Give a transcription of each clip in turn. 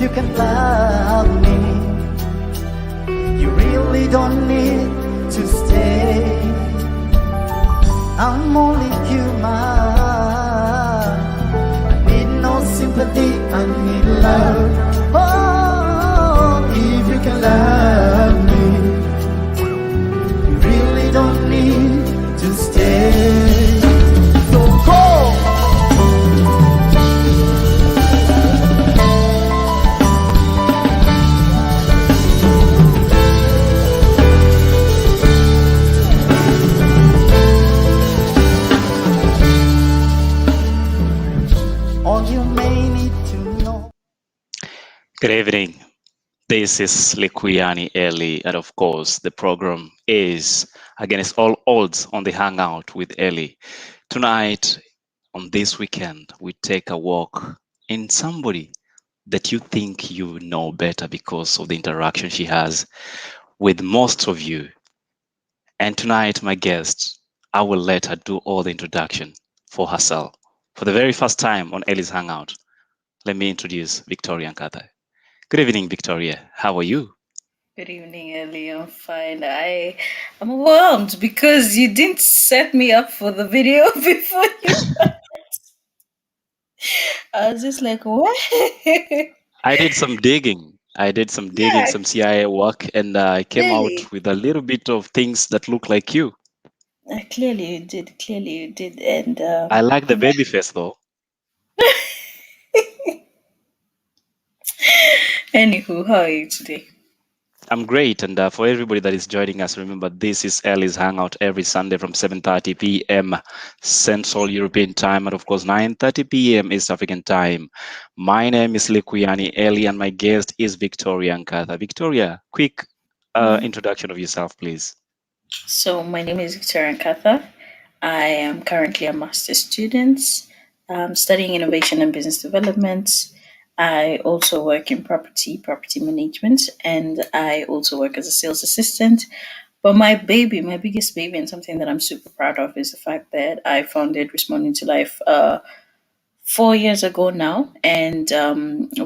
you can love me, you really don't need to stay. I'm only human. I need no sympathy, I need love. Oh, if you can love me, you really don't need to stay. So go! All you may need to know. Good evening. This is Likuyani Eli, and of course, the program is Against All Odds on the Hangout with Eli. Tonight, on this weekend, we take a walk in somebody that you think you know better because of the interaction she has with most of you. And tonight, my guest, I will let her do all the introduction for herself. For the very first time on Eli's Hangout, let me introduce Victoria Nkata. Good evening, Victoria. How are you? Good evening, Ellie. I'm fine. I'm overwhelmed because you didn't set me up for the video before you. I was just like, what? I did some digging. Yeah, Some CIA work, and I came clearly. out with a little bit of things that look like you. Clearly you did. Clearly you did. And I like the baby face though. anywho, how are you today? I'm great, and for everybody that is joining us, remember this is Ellie's Hangout every Sunday from 7:30 p.m. Central European Time, and of course 9:30 p.m. East African Time. My name is Likuyani Ellie, and my guest is Victoria Nkatha. Victoria, quick introduction of yourself, please. So my name is Victoria Katha. I am currently a master's student, studying innovation and business development. I also work in property management, and I also work as a sales assistant. But my biggest baby, and something that I'm super proud of, is the fact that I founded Responding to Life 4 years ago now, and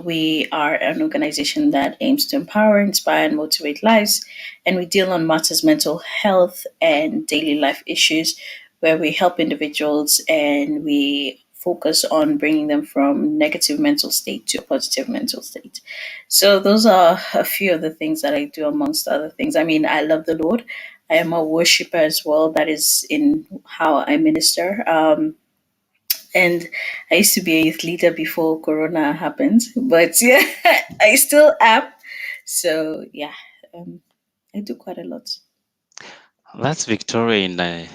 we are an organization that aims to empower, inspire, and motivate lives. And we deal on matters mental health and daily life issues, where we help individuals and we focus on bringing them from negative mental state to a positive mental state. So those are a few of the things that I do, amongst other things. I mean, I love the Lord. I am a worshiper as well. That is in how I minister. And I used to be a youth leader before Corona happened, but yeah, I still am. So yeah, um, I do quite a lot. That's Victoria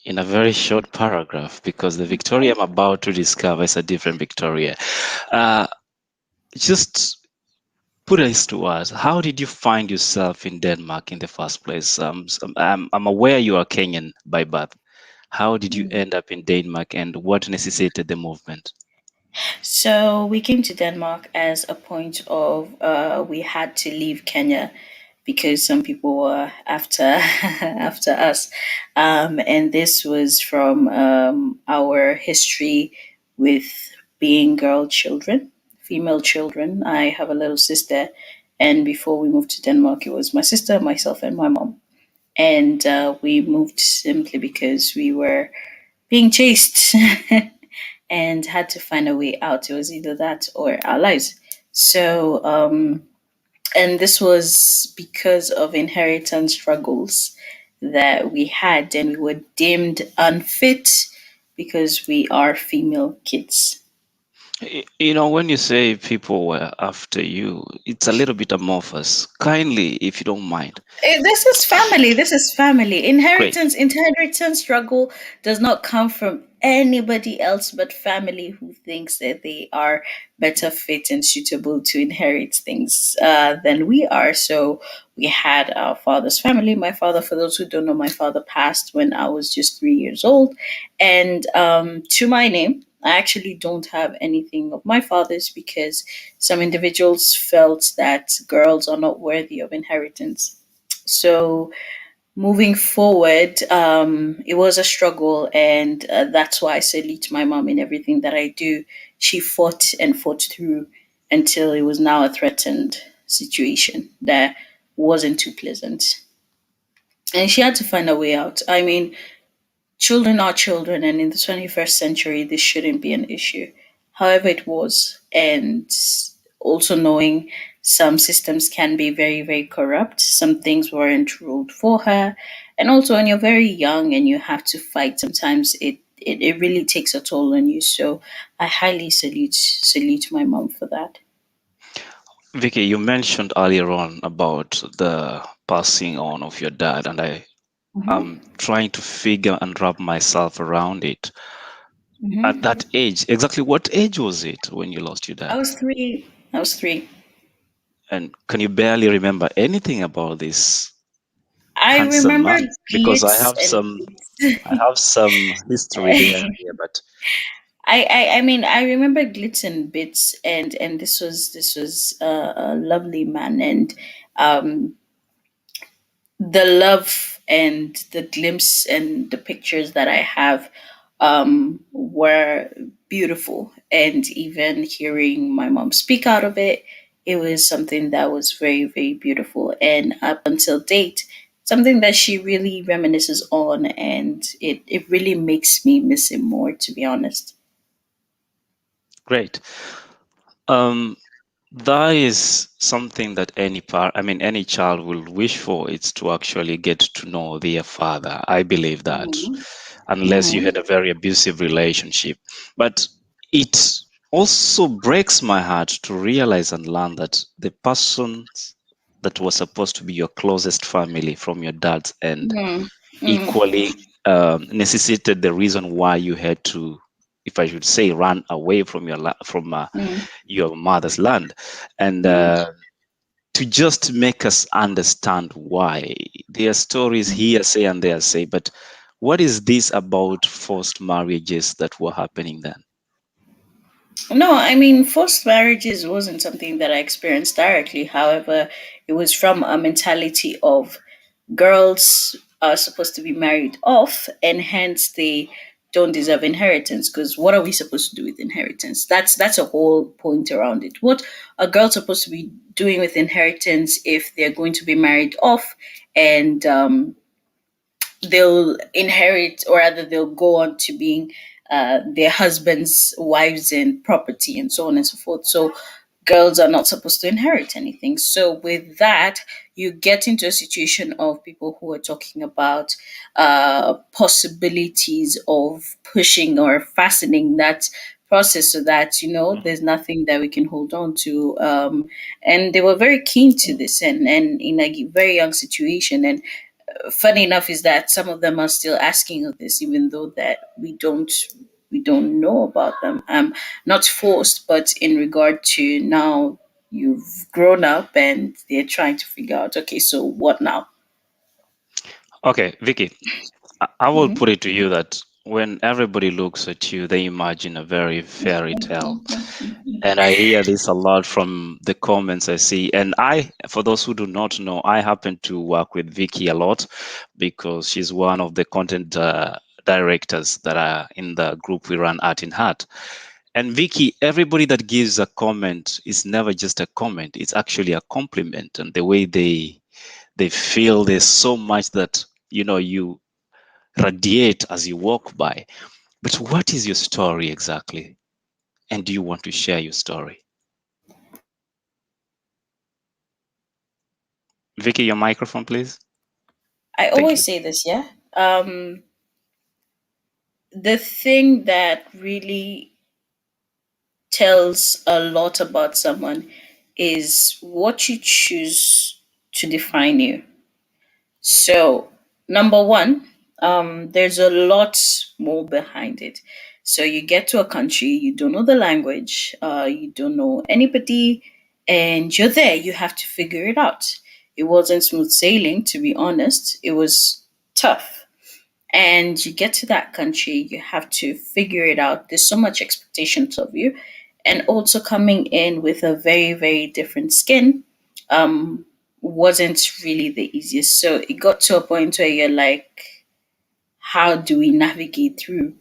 in a very short paragraph because the Victoria I'm about to discover is a different Victoria. Uh, just put us to us. How did you find yourself in Denmark in the first place? I'm aware you are Kenyan by birth. How did you Mm. end up in Denmark, and what necessitated the movement? So we came to Denmark as a point of we had to leave Kenya because some people were after after us, and this was from our history with being girl children, female children. I have a little sister, and before we moved to Denmark, it was my sister, myself, and my mom. And we moved simply because we were being chased and had to find a way out. It was either that or our lives. So, and this was because of inheritance struggles that we had, and we were deemed unfit because we are female kids. You know, when you say people were after you, it's a little bit amorphous. Kindly, if you don't mind. This is family. This is family. Great. Inheritance struggle does not come from anybody else but family who thinks that they are better fit and suitable to inherit things than we are. So we had our father's family. My father, for those who don't know, my father passed when I was just 3 years old. And to my name, I actually don't have anything of my father's because some individuals felt that girls are not worthy of inheritance. So moving forward, it was a struggle, and that's why I salute my mom in everything that I do. She fought and fought through, until it was now a threatened situation that wasn't too pleasant. And she had to find a way out. I mean, children are children, and in the 21st century, this shouldn't be an issue. However, it was. And also knowing some systems can be very, very corrupt, some things weren't ruled for her. And also, when you're very young and you have to fight, sometimes it really takes a toll on you. So I highly salute my mom for that. Vicky, you mentioned earlier on about the passing on of your dad, and Hmm. am trying to figure and wrap myself around it. At Hmm. that age, exactly what age was it when you lost your I dad? was three. I was three. And can you barely remember anything about this I handsome remember man? Because glitz and I have some history there and here, but I mean I remember glitz and bits, and this was a lovely man, and um the love and the glimpse and the pictures that I have were beautiful, and even hearing my mom speak out of it, it was something that was very, very beautiful, and up until date, something that she really reminisces on, and it really makes me miss him more, to be honest. great. Um, that is something that any child will wish for. It's to actually get to know their father. I believe that, Hmm. unless you Hmm. had a very abusive relationship. But it also breaks my heart to realize and learn that the persons that were supposed to be your closest family from your dad's end Hmm. Hmm. equally necessitated the reason why you had to, if I should say, run away from your mother's land, and to just make us understand why. There are stories hearsay and they say, but what is this about forced marriages that were happening then? No, I mean, forced marriages wasn't something that I experienced directly. However, it was from a mentality of girls are supposed to be married off, and hence they don't deserve inheritance. Because what are we supposed to do with inheritance? That's a whole point around it. What a girl's supposed to be doing with inheritance if they're going to be married off, and they'll inherit, or rather they'll go on to being their husbands, wives, and property, and so on and so forth. So girls are not supposed to inherit anything. So with that, you get into a situation of people who are talking about possibilities of pushing or fastening that process, so that there's nothing that we can hold on to, and they were very keen to this, and in a very young situation. And funny enough is that some of them are still asking of this, even though that we don't know about them. Not forced, but in regard to now you've grown up and they're trying to figure out, okay, so what now? Okay, Vicky, I will Hmm. put it to you that when everybody looks at you, they imagine a very fairy tale. And I hear this a lot from the comments I see. And for those who do not know, I happen to work with Vicky a lot because she's one of the content directors that are in the group we run Art in Heart. And Vicky, everybody that gives a comment is never just a comment; it's actually a compliment. And the way they feel there's so much that you radiate as you walk by. But what is your story exactly? And do you want to share your story? Vicky, your microphone, please. I Thank always you. say this, yeah. The thing that really tells a lot about someone is what you choose to define you. So, number one, there's a lot more behind it. So, you get to a country, you don't know the language, you don't know anybody, and you're there. You have to figure it out. It wasn't smooth sailing, to be honest. It was tough. And you get to that country, you have to figure it out. There's so much expectations of you, and also coming in with a very, very different skin um wasn't really the easiest. So it got to a point where you're like, how do we navigate through?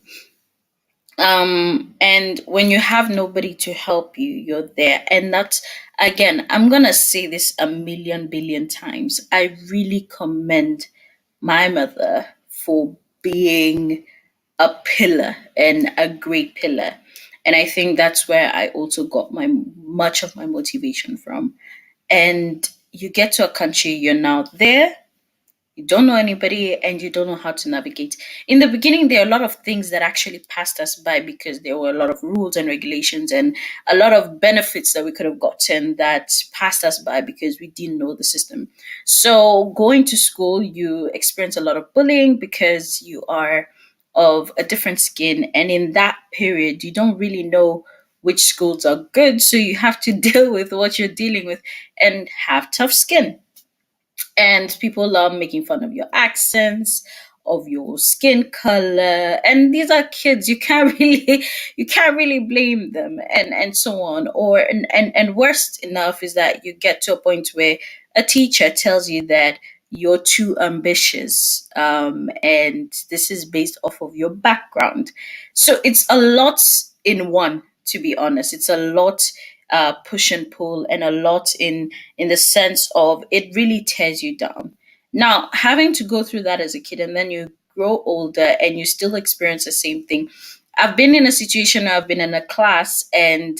And when you have nobody to help you, you're there. And that's, again, I'm gonna say this a million billion times. I really commend my mother for being a pillar and a great pillar. And I think that's where I also got my much of my motivation from. And you get to a country, you're now there, you don't know anybody, and you don't know how to navigate. In the beginning, there are a lot of things that actually passed us by because there were a lot of rules and regulations and a lot of benefits that we could have gotten that passed us by because we didn't know the system. So going to school, you experience a lot of bullying because you are of a different skin, and in that period you don't really know which schools are good, so you have to deal with what you're dealing with and have tough skin. And people love making fun of your accents, of your skin color, and these are kids. You can't really you can't really blame them, and so on. Or and worst enough is that you get to a point where a teacher tells you that you're too ambitious, and this is based off of your background. So it's a lot in one, to be honest. It's a lot, push and pull, and a lot in the sense of it really tears you down. Now, having to go through that as a kid, and then you grow older and you still experience the same thing. I've been in a situation where I've been in a class, and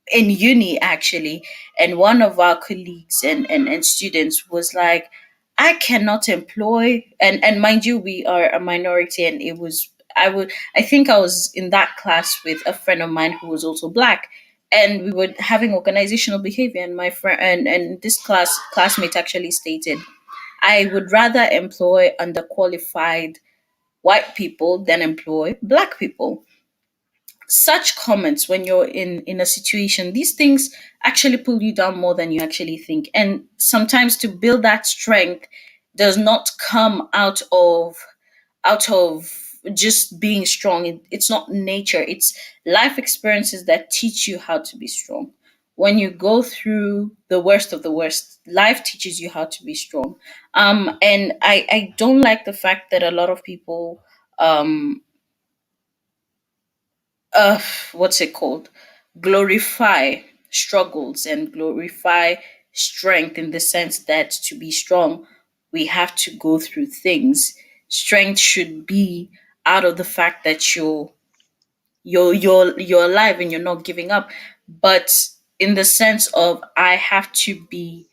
in uni actually, and one of our colleagues and students was like, I cannot employ, and mind you, we are a minority, and it was, I think I was in that class with a friend of mine who was also black, and we were having organizational behavior, and my friend and this classmate actually stated, I would rather employ underqualified white people than employ black people. Such comments, when you're in a situation, these things actually pull you down more than you actually think. And sometimes to build that strength does not come out of just being strong. It's not nature, it's life experiences that teach you how to be strong. When you go through the worst of the worst, life teaches you how to be strong. And I don't like the fact that a lot of people, um uh what's it called, glorify struggles and glorify strength, in the sense that to be strong we have to go through things. Strength should be out of the fact that you're alive and you're not giving up, but in the sense of I have to be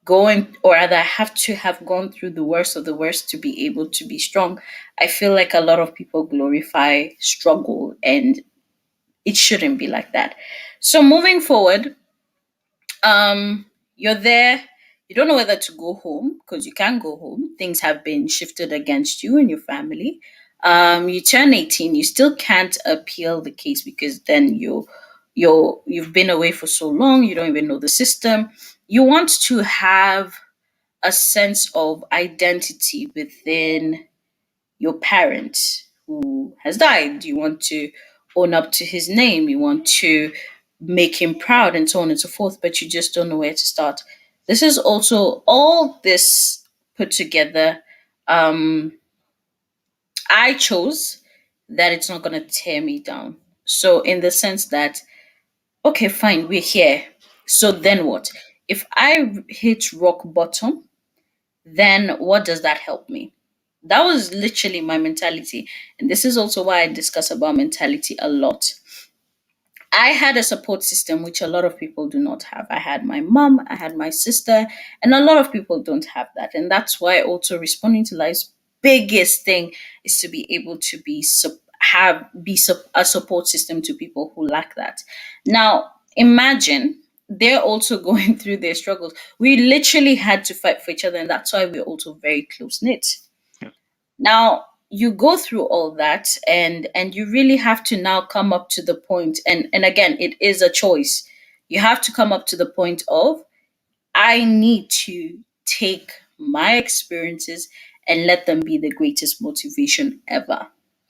going, or rather I have to have gone through the worst of the worst to be able to be strong. I feel like a lot of people glorify struggle, and it shouldn't be like that. So moving forward, you're there, you don't know whether to go home because you can't go home. Things have been shifted against you and your family. You turn 18, you still can't appeal the case because then you've been away for so long, you don't even know the system. You want to have a sense of identity within your parent who has died. You want to own up to his name. You want to make him proud, and so on and so forth, but you just don't know where to start. This is also all this put together. Um, I chose that it's not going to tear me down. So, in the sense that, okay, fine, we're here. So then what? If I hit rock bottom, then what does that help me? That was literally my mentality. And this is also why I discuss about mentality a lot. I had a support system which a lot of people do not have. I had my mom, I had my sister, and a lot of people don't have that. And that's why also responding to life's biggest thing is to be able to a support system to people who lack that. Now, imagine they're also going through their struggles. We literally had to fight for each other, and that's why we're also very close knit. Now you go through all that, and you really have to now come up to the point, and again, it is a choice. You have to come up to the point of, I need to take my experiences and let them be the greatest motivation ever.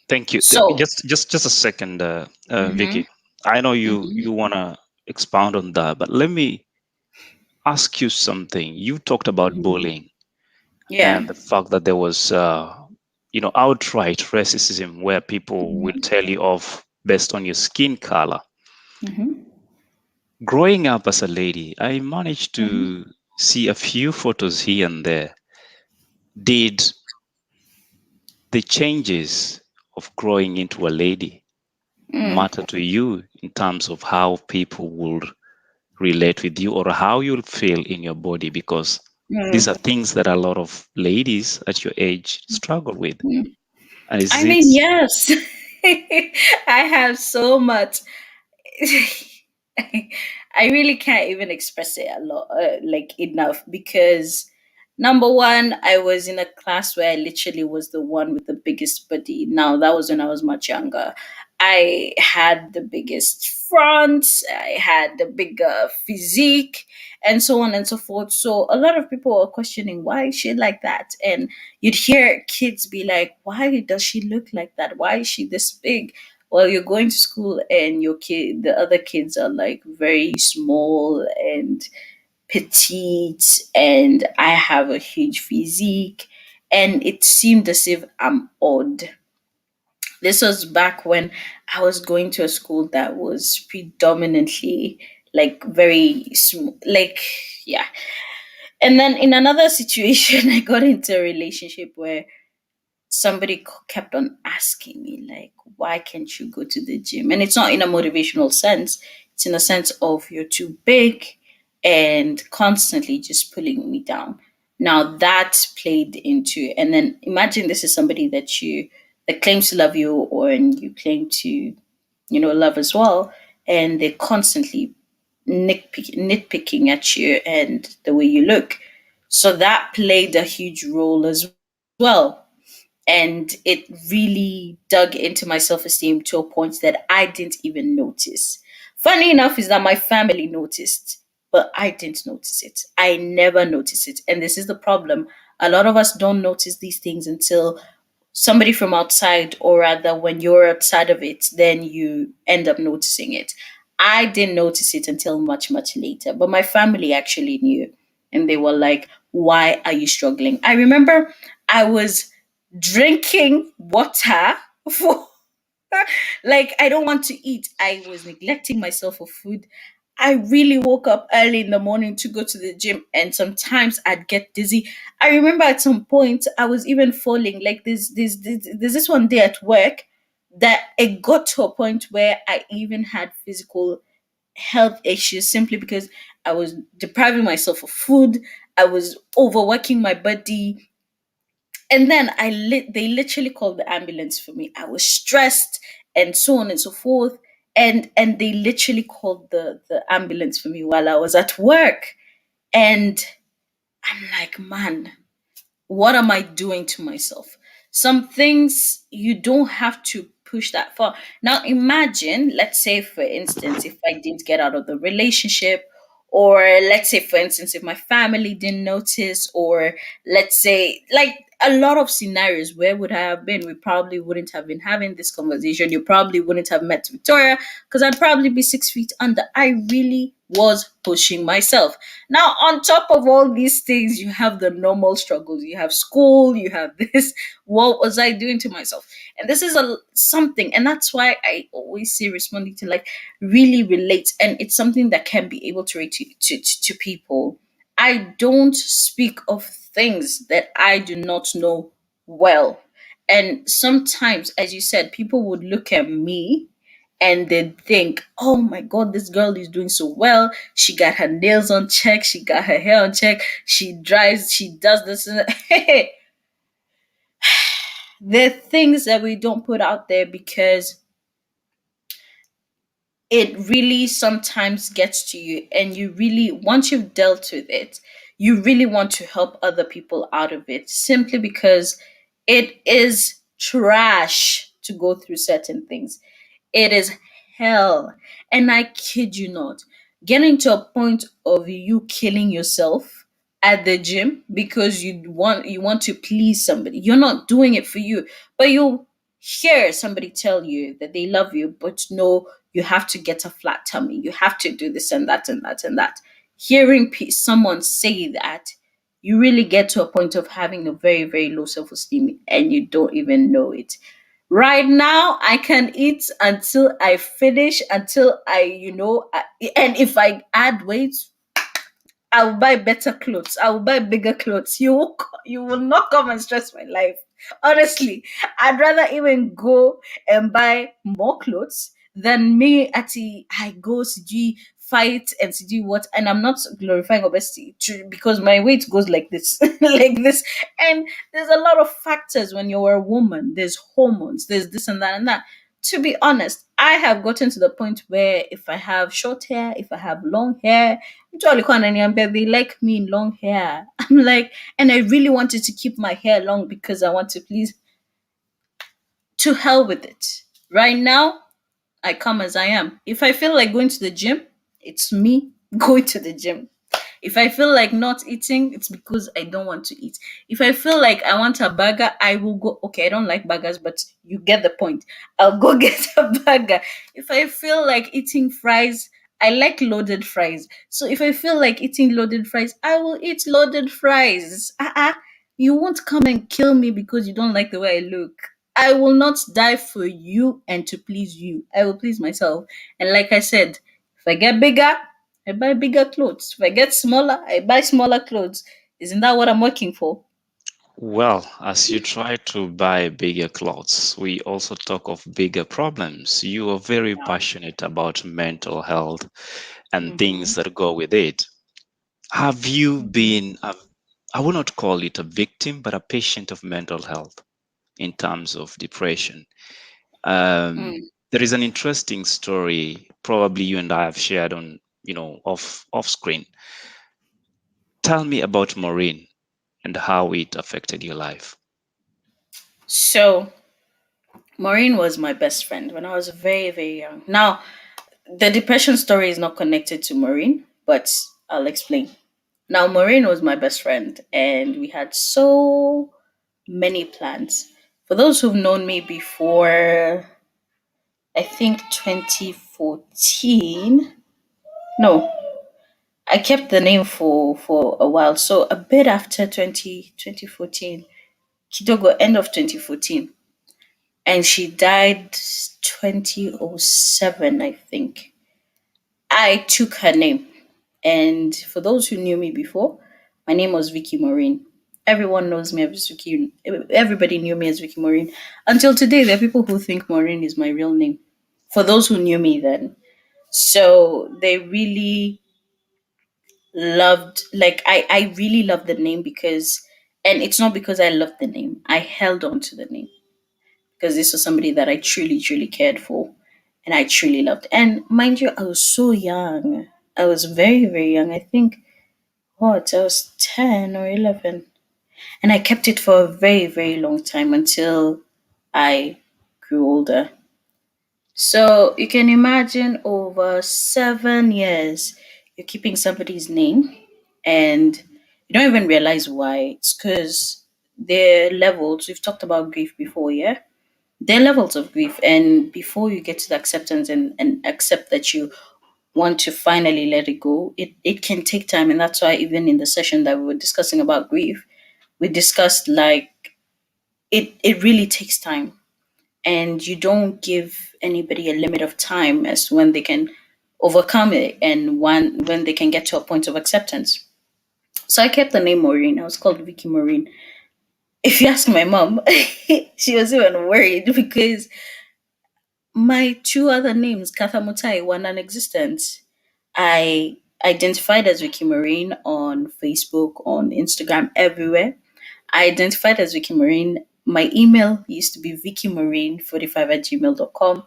Thank you. So, Just a second, mhm, Vicky. I know mhm, you wanna expound on that, but let me ask you something. You talked about mhm. bullying Yeah. and the fact that there was outright racism where people will tell you off based on your skin color. Mm-hmm. Growing up as a lady, I managed Mm-hmm. to see a few photos here and there. Did the changes of growing into a lady Mm, matter to you in terms of how people would relate with you or how you'll feel in your body? Because these are mm, things that a lot of ladies at your age struggle with. mm. And I is it, mean, yes. I have so much. I really can't even express it a lot, like enough, because number one, I was in a class where I literally was the one with the biggest body. Now that was when I was much younger. I had the biggest front, I had the bigger physique, and so on and so forth. So a lot of people were questioning why is she like that, and you'd hear kids be like, "Why does she look like that? Why is she this big?" Well, you're going to school and the other kids are like very small and petite, and I have a huge physique, and it seemed as if I'm odd. This was back when I was going to a school that was predominantly like very small, like, yeah. And then in another situation, I got into a relationship where somebody kept on asking me like, why can't you go to the gym? And it's not in a motivational sense, it's in a sense of you're too big and constantly just pulling me down. Now that played into, and then imagine this is somebody that claims to love you, or and you claim to, love as well, and they're constantly nitpicking at you and the way you look. So that played a huge role as well, and it really dug into my self-esteem to a point that I didn't even notice. Funny enough is that my family noticed, but I didn't notice it. I never noticed it, and this is the problem. A lot of us don't notice these things until somebody from outside, or rather when you're outside of it, then you end up noticing it. I didn't notice it until much later, but my family actually knew, and they were like, why are you struggling? I remember I was drinking water for like, I don't want to eat. I was neglecting myself for food. I really woke up early in the morning to go to the gym, and sometimes I'd get dizzy. I remember at some point I was even falling. Like there's this one day at work that it got to a point where I even had physical health issues simply because I was depriving myself of food. I was overworking my body, and then they literally called the ambulance for me. I was stressed and so on and so forth. And they literally called the ambulance for me while I was at work. And I'm like, man, what am I doing to myself? Some things you don't have to push that far. Now, imagine, let's say, for instance, if I didn't get out of the relationship, or let's say, for instance, if my family didn't notice, or let's say, like a lot of scenarios, where would I have been? We probably wouldn't have been having this conversation. You probably wouldn't have met Victoria because I'd probably be 6 feet under. I really was pushing myself. Now, on top of all these things, you have the normal struggles. You have school, you have this. What was I doing to myself? And this is something, and that's why I always say responding to like really relate, and it's something that can be able to relate to people. I don't speak of things that I do not know well. And sometimes, as you said, people would look at me and then think, oh my God, this girl is doing so well. She got her nails on check, she got her hair on check, she drives, she does this. And that. There are things that we don't put out there because it really sometimes gets to you, and you really, once you've dealt with it, you really want to help other people out of it, simply because it is trash to go through certain things. It is hell. And I kid you not, getting to a point of you killing yourself at the gym because you want to please somebody. You're not doing it for you, but you hear somebody tell you that they love you, but no, you have to get a flat tummy. You have to do this and that and that and that. Hearing someone say that, you really get to a point of having a very, very low self esteem and you don't even know it. Right now, I can eat until I finish, until and if I add weight, I will buy better clothes. I will buy bigger clothes. You will not come and stress my life. Honestly, I'd rather even go and buy more clothes than me at I go CG fight and CG what. And I'm not glorifying obesity because my weight goes like this, like this. And there's a lot of factors when you're a woman. There's hormones. There's this and that and that. To be honest, I have gotten to the point where if I have short hair, if I have long hair, Jolly Kwan and Yambe, they like me in long hair. I'm like, and I really wanted to keep my hair long because I want to please. To hell with it. Right now, I come as I am. If I feel like going to the gym, it's me going to the gym. If I feel like not eating, it's because I don't want to eat. If I feel like I want a burger, I will go. Okay, I don't like burgers, but you get the point. I'll go get a burger. If I feel like eating fries, I like loaded fries. So if I feel like eating loaded fries, I will eat loaded fries. You won't come and kill me because you don't like the way I look. I will not die for you and to please you. I will please myself. And like I said, if I get bigger, I buy bigger clothes. If I get smaller, I buy smaller clothes. Isn't that what I'm working for? Well, as you try to buy bigger clothes, we also talk of bigger problems. You are very passionate about mental health and Mm-hmm. things that go with it. Have you been, I will not call it a victim, but a patient of mental health in terms of depression? There is an interesting story, probably you and I have shared on, off screen. Tell me about Maureen and how it affected your life. So, Maureen was my best friend when I was very, very young. Now, the depression story is not connected to Maureen, but I'll explain. Now, Maureen was my best friend, and we had so many plans. For those who've known me before, I think 2014. No, I kept the name for a while. So a bit after 2014, Kidogo, end of 2014. And she died 2007, I think. I took her name. And for those who knew me before, my name was Vicky Maureen. Everyone knows me as Vicky. Everybody knew me as Vicky Maureen. Until today, there are people who think Maureen is my real name. For those who knew me then. So they really loved, like, I really loved the name because, and it's not because I loved the name, I held on to the name because this was somebody that I truly, truly cared for and I truly loved. And mind you, I was so young. I was very, very young. I think, I was 10 or 11. And I kept it for a very, very long time until I grew older. So you can imagine over 7 years, you're keeping somebody's name and you don't even realize why. It's because there are levels. We've talked about grief before, yeah? There are levels of grief. And before you get to the acceptance and accept that you want to finally let it go, it can take time. And that's why, even in the session that we were discussing about grief, we discussed like it really takes time and you don't give anybody a limit of time as to when they can overcome it and when they can get to a point of acceptance. So I kept the name Maureen. I was called Vicky Maureen. If you ask my mom, she was even worried because my two other names, Katha Mutai, were non-existent. I identified as Vicky Maureen on Facebook, on Instagram, everywhere. I identified as Vicky Marine. My email used to be vickymarine45 at gmail.com.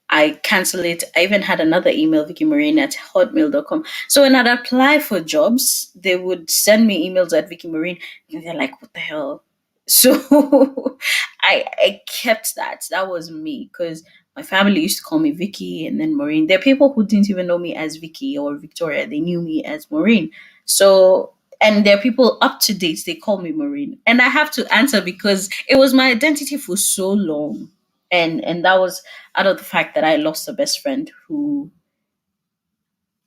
I cancelled it. I even had another email, vickymarine at hotmail.com. So when I'd apply for jobs, they would send me emails at Vicky Marine and they're like, what the hell? So I kept that. That was me because my family used to call me Vicky and then Maureen. There are people who didn't even know me as Vicky or Victoria. They knew me as Maureen. So, and there are people up to date, they call me Maureen. And I have to answer because it was my identity for so long. And that was out of the fact that I lost a best friend who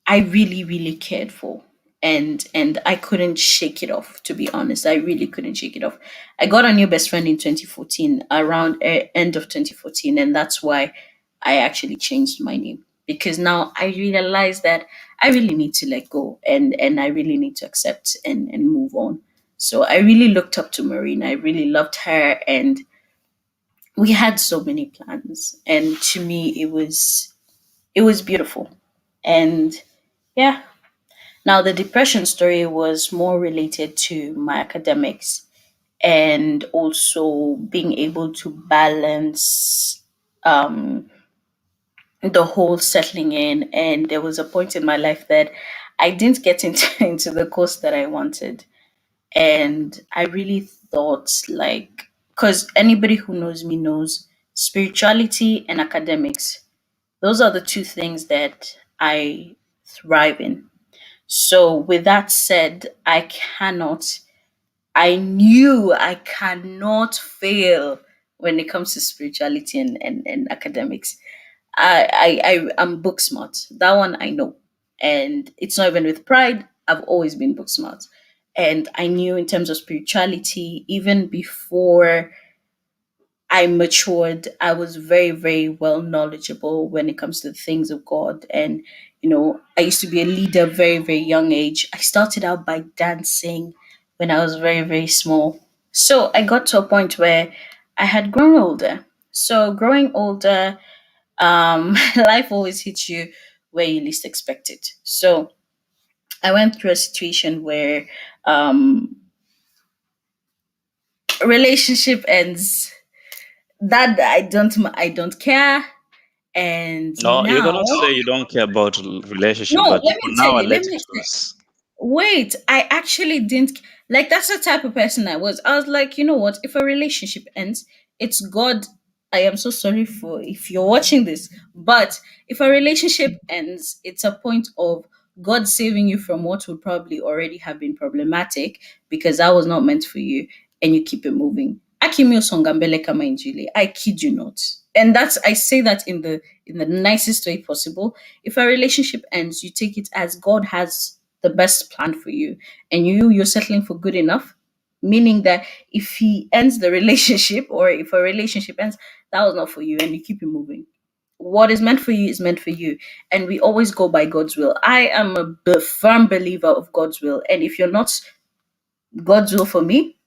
I really, really cared for. and I couldn't shake it off. To be honest, I really couldn't shake it off. I got a new best friend in 2014, around end of 2014, and that's why I actually changed my name, because now I realize that I really need to let go, and I really need to accept and move on. So I really looked up to Marina. I really loved her, and we had so many plans. And to me, it was beautiful. And yeah, now the depression story was more related to my academics, and also being able to balance the whole settling in. And there was a point in my life that I didn't get into, into the course that I wanted. And I really thought, like, because anybody who knows me knows spirituality and academics, those are the two things that I thrive in. So, with that said, I knew I cannot fail when it comes to spirituality and academics. I'm book smart. That one I know. And it's not even with pride. I've always been book smart. And I knew in terms of spirituality, even before I matured, I was very, very well knowledgeable when it comes to the things of God. And, I used to be a leader very, very young age. I started out by dancing when I was very, very small. So I got to a point where I had grown older. So growing older, life always hits you where you least expect it. So I went through a situation where a relationship ends. That I don't care. And No, you now, cannot say you don't care about relationship, no, but let for me tell now, I you, let let me it tell pass. Wait, I actually didn't like that's the type of person I was. I was like, you know what? If a relationship ends, it's God. I am so sorry for if you're watching this, but if a relationship ends, it's a point of God saving you from what would probably already have been problematic because that was not meant for you, and you keep it moving. Akimio Songambele Kama Injili. I kid you not. And that's I say that in the nicest way possible. If a relationship ends, you take it as God has the best plan for you, and you're settling for good enough, meaning that if he ends the relationship, or if a relationship ends, that was not for you, and you keep it moving. What is meant for you is meant for you, and we always go by God's will. I am a firm believer of God's will, and if you're not God's will for me,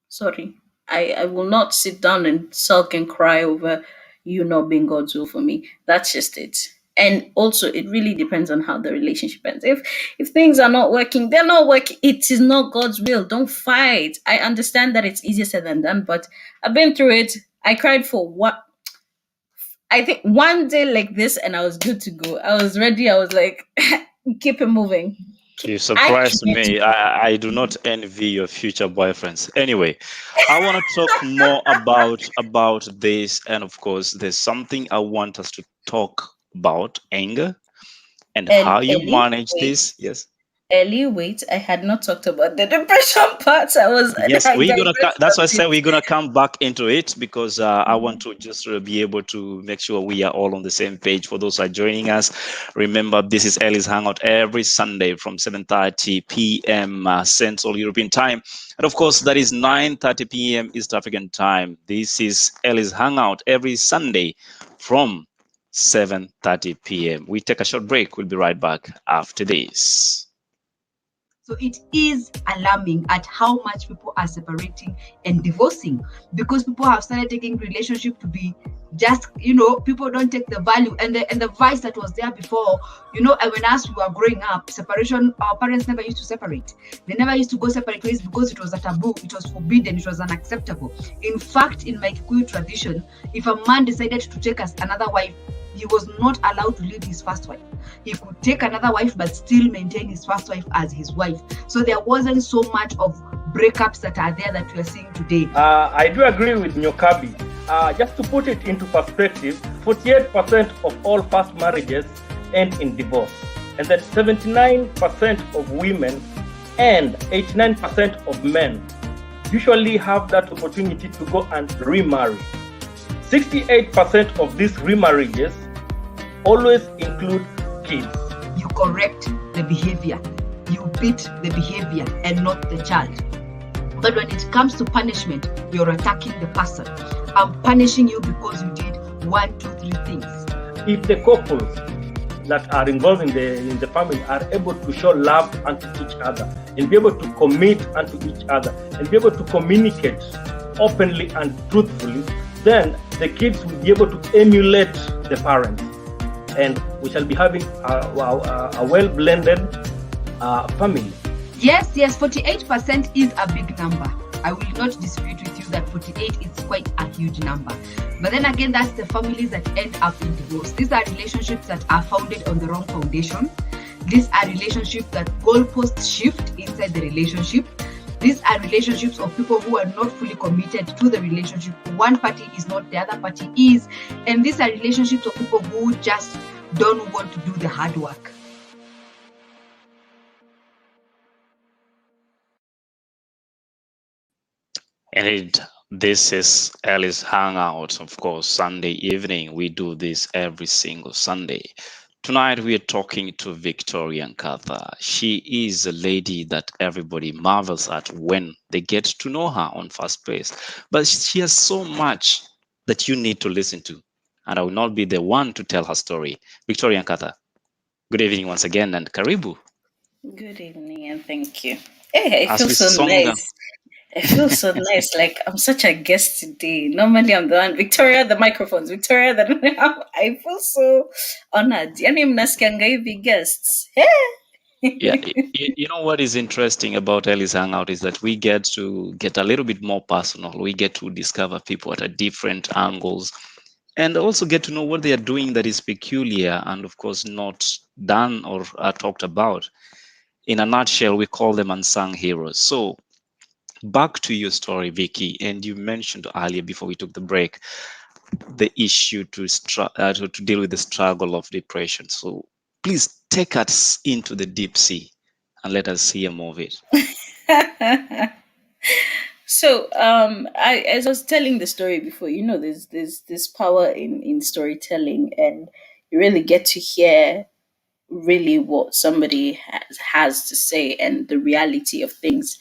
sorry, I will not sit down and sulk and cry over you not being God's will for me. That's just it. And also, it really depends on how the relationship ends. If things are not working, they're not working. It is not God's will. Don't fight. I understand that it's easier said than done, but I've been through it. I cried for what I think one day like this, and I was good to go. I was ready. I was like, keep it moving. You I surprised can't. me. I do not envy your future boyfriends. Anyway, I want to talk more about this, and of course, there's something I want us to talk about: anger and how And you manage this. Yes. Ellie, wait, I had not talked about the depression part. Yes, I we're gonna. digressed That's a why I bit. said we're gonna come back into it because I want to just be able to make sure we are all on the same page. For those who are joining us, remember this is Ellie's Hangout every Sunday from 7:30 p.m. Central European Time, and of course that is 9:30 p.m. East African Time. This is Ellie's Hangout every Sunday from 7:30 p.m. We take a short break. We'll be right back after this. So it is alarming at how much people are separating and divorcing because people have started taking relationship to be just, people don't take the value and the vice that was there before, and when us we were growing up, separation, our parents never used to separate. They never used to go separate ways because it was a taboo, it was forbidden, it was unacceptable. In fact, in my Kikuyu tradition, if a man decided to take us another wife, he was not allowed to leave his first wife. He could take another wife but still maintain his first wife as his wife. So there wasn't so much of breakups that are there that we are seeing today. I do agree with Nyokabi. Just to put it into perspective, 48% of all first marriages end in divorce, and that 79% of women and 89% of men usually have that opportunity to go and remarry. 68% of these remarriages always include kids. You correct the behavior. you beat the behavior and not the child. But when it comes to punishment, you're attacking the person. I'm punishing you because you did 1, 2, 3 things. If the couples that are involved in the family are able to show love unto each other and be able to commit unto each other and be able to communicate openly and truthfully, then the kids will be able to emulate the parents, and we shall be having a well-blended family. Yes, 48% is a big number. I will not dispute with you that 48 is quite a huge number. But then again, that's the families that end up in divorce. These are relationships that are founded on the wrong foundation. These are relationships that goalposts shift inside the relationship. These are relationships of people who are not fully committed to the relationship. One party is not, the other party is. And these are relationships of people who just don't want to do the hard work. And this is Ellie's Hangout, of course, Sunday evening. We do this every single Sunday. Tonight we are talking to Victoria Nkatha. She is a lady that everybody marvels at when they get to know her on first place. But she has so much that you need to listen to. And I will not be the one to tell her story. Victoria Nkatha, good evening once again, and karibu. Good evening and thank you. Hey, I As feel we so song- nice. I feel so nice. Like I'm such a guest today. Normally I'm the one. Victoria, the microphones. Victoria, the. I feel so honored. Yani mnasikianga hivi guests. Yeah, you know what is interesting about Ellie's Hangout is that we get to get a little bit more personal. We get to discover people at a different angles and also get to know what they are doing that is peculiar and, of course, not done or talked about. In a nutshell, we call them unsung heroes. So back to your story, Vicky, and you mentioned earlier before we took the break the issue to deal with the struggle of depression. So please take us into the deep sea and let us hear more of it. So as I was telling the story before, there's this power in storytelling, and you really get to hear really what somebody has to say and the reality of things.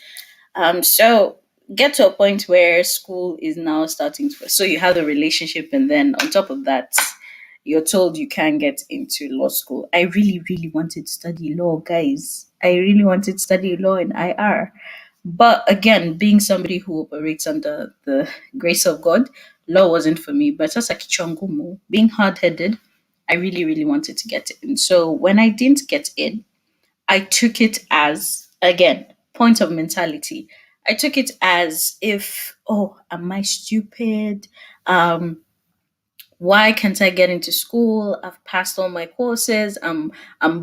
So get to a point where school is now starting to. So you have the relationship, and then on top of that, you're told you can't get into law school. I really, really wanted to study law, guys. I really wanted to study law in IR. But again, being somebody who operates under the grace of God, law wasn't for me. But just like Chongumu, being hard headed, I really, really wanted to get in. So when I didn't get in, I took it as, again, point of mentality. I took it as if, oh, am I stupid? Why can't I get into school? I've passed all my courses. I'm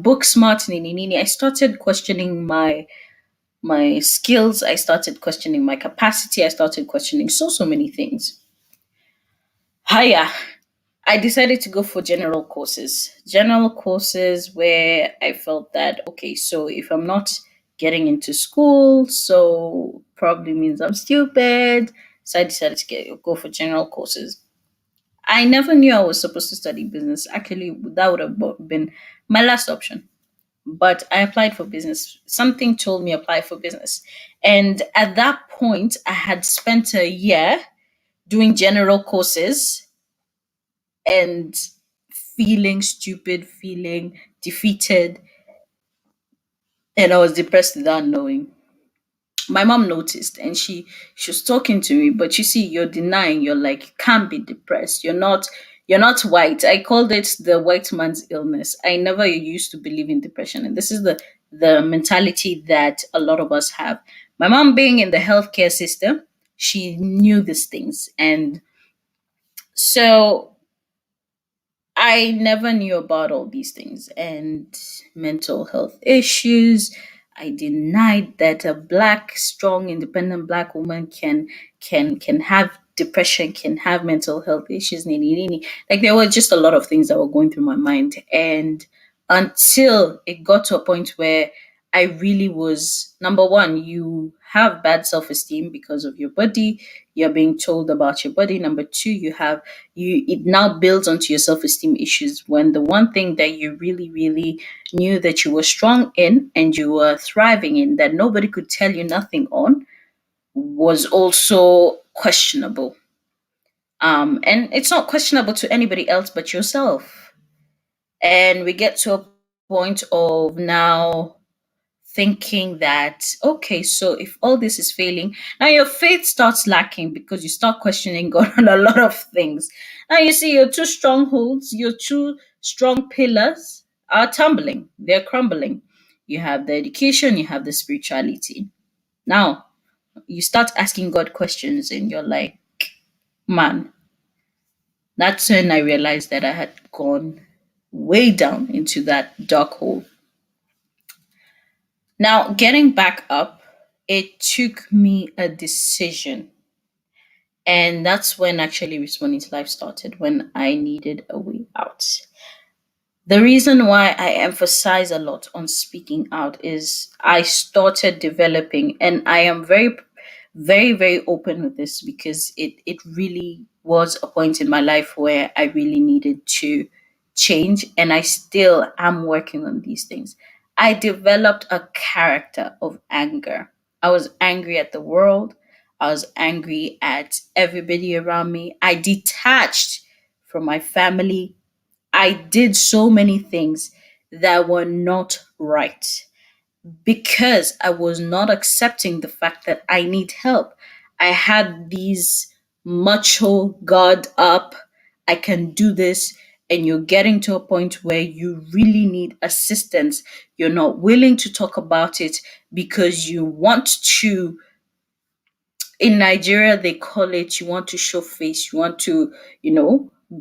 book smart. Nini, nini. I started questioning my skills. I started questioning my capacity. I started questioning so many things. Hiya. I decided to go for general courses. General courses where I felt that, okay, so if I'm not getting into school, so probably means I'm stupid. So I decided to go for general courses. I never knew I was supposed to study business. Actually, that would have been my last option. But I applied for business. Something told me apply for business. And at that point, I had spent a year doing general courses and feeling stupid, feeling defeated, and I was depressed without knowing. My mom noticed, and she was talking to me, but you see, you're denying. You're like, you can't be depressed. You're not white. I called it the white man's illness. I never used to believe in depression, and this is the mentality that a lot of us have. My mom, being in the healthcare system, she knew these things, and so I never knew about all these things and mental health issues. I denied that a black, strong, independent black woman can have depression, can have mental health issues. Nini, nini. Like there were just a lot of things that were going through my mind, and until it got to a point where I really was, number one, you have bad self esteem because of your body. You're being told about your body. Number two, it now builds onto your self esteem issues when the one thing that you really, really knew that you were strong in and you were thriving in, that nobody could tell you nothing on, was also questionable. And it's not questionable to anybody else but yourself. And we get to a point of now thinking that, okay, so if all this is failing, now your faith starts lacking because you start questioning God on a lot of things. Now you see your two strongholds, your two strong pillars are tumbling, they're crumbling. You have the education, you have the spirituality. Now you start asking God questions and you're like, man, that's when I realized that I had gone way down into that dark hole. Now, getting back up, it took me a decision. And that's when actually responding to life started, when I needed a way out. The reason why I emphasize a lot on speaking out is I started developing, and I am very, very, very open with this because it really was a point in my life where I really needed to change, and I still am working on these things. I developed a character of anger. I was angry at the world. I was angry at everybody around me. I detached from my family. I did so many things that were not right because I was not accepting the fact that I need help. I had these macho guard up, I can do this, and you're getting to a point where you really need assistance. You're not willing to talk about it because you want to, in Nigeria they call it, you want to show face, you want to,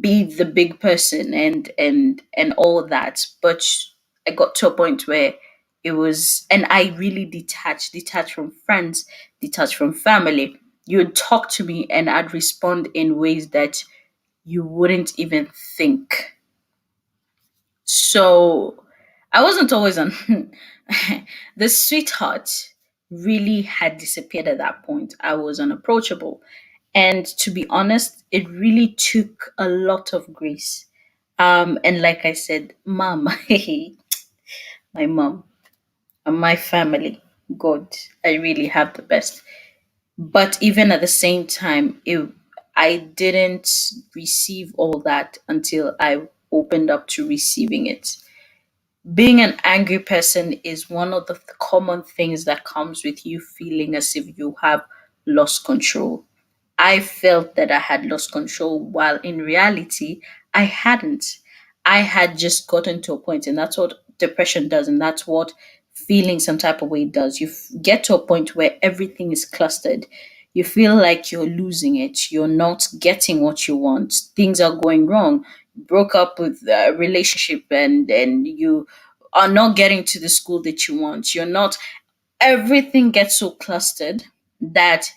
be the big person and all that. But I got to a point where it was, and I really detached from friends, detached from family. You would talk to me and I'd respond in ways that you wouldn't even think. So I wasn't always on the sweetheart really had disappeared at that point. I was unapproachable. And to be honest, it really took a lot of grace. And like I said, mom, my mom and my family, God, I really have the best. But even at the same time, I didn't receive all that until I opened up to receiving it. Being an angry person is one of the common things that comes with you feeling as if you have lost control. I felt that I had lost control while in reality, I hadn't. I had just gotten to a point, and that's what depression does, and that's what feeling some type of way does. You get to a point where everything is clustered. You feel like you're losing it. You're not getting what you want. Things are going wrong. Broke up with a relationship, and you are not getting to the school that you want. You're not, everything gets so clustered that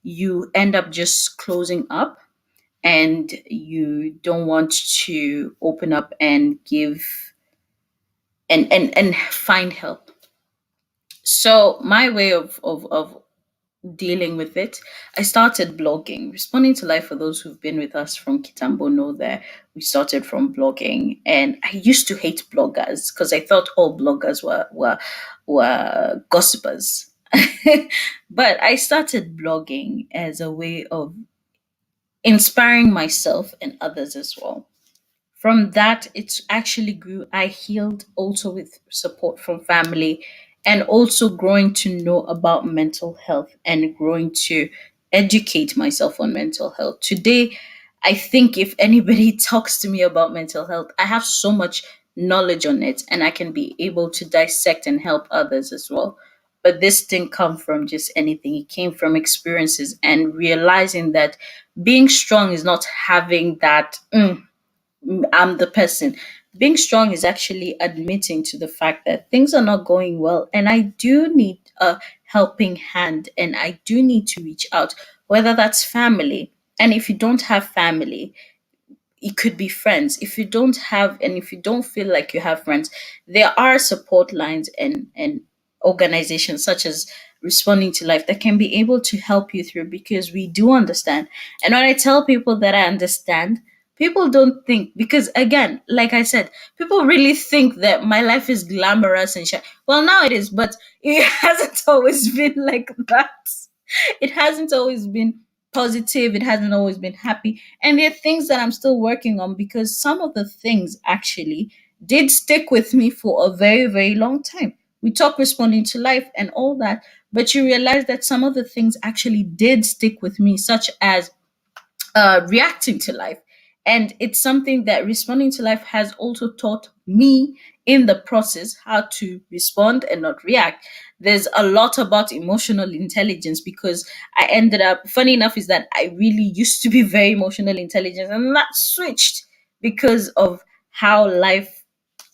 you end up just closing up and you don't want to open up and give and find help. So my way of dealing with it, I started blogging. Responding to life, for those who've been with us from Kitambo know that we started from blogging. And I used to hate bloggers because I thought all bloggers were gossipers. But I started blogging as a way of inspiring myself and others as well. From that, it actually grew. I healed also with support from family and also growing to know about mental health and growing to educate myself on mental health. Today, I think if anybody talks to me about mental health, I have so much knowledge on it and I can be able to dissect and help others as well. But this didn't come from just anything, it came from experiences and realizing that being strong is not having that. I'm the person. Being strong is actually admitting to the fact that things are not going well, and I do need a helping hand, and I do need to reach out, whether that's family. And if you don't have family, it could be friends. If you don't have, and if you don't feel like you have friends, there are support lines and organizations such as Responding to Life that can be able to help you through, because we do understand. And when I tell people that I understand, people don't think, because again, like I said, people really think that my life is glamorous and shit. Well, now it is, but it hasn't always been like that. It hasn't always been positive. It hasn't always been happy. And there are things that I'm still working on, because some of the things actually did stick with me for a very, very long time. We talk Responding to Life and all that, but you realize that some of the things actually did stick with me, such as reacting to life. And it's something that Responding to Life has also taught me in the process, how to respond and not react. There's a lot about emotional intelligence, because I ended up, funny enough, is that I really used to be very emotional intelligent, and that switched because of how life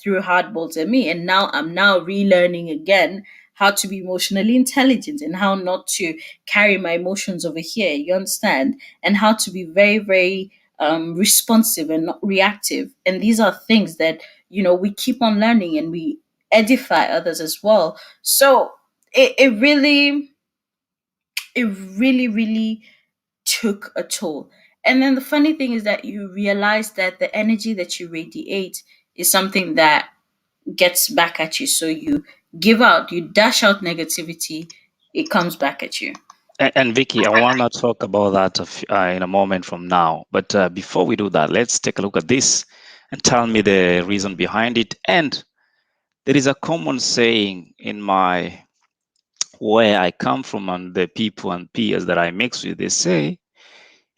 threw hardballs at me. And now I'm now relearning again how to be emotionally intelligent and how not to carry my emotions over here. You understand? And how to be very, very responsive and not reactive. And these are things that, we keep on learning, and we edify others as well. So it really took a toll. And then the funny thing is that you realize that the energy that you radiate is something that gets back at you. So you you dash out negativity, it comes back at you. And Vicky, I want to talk about that in a moment from now. But before we do that, let's take a look at this and tell me the reason behind it. And there is a common saying in my where I come from and the people and peers that I mix with. They say,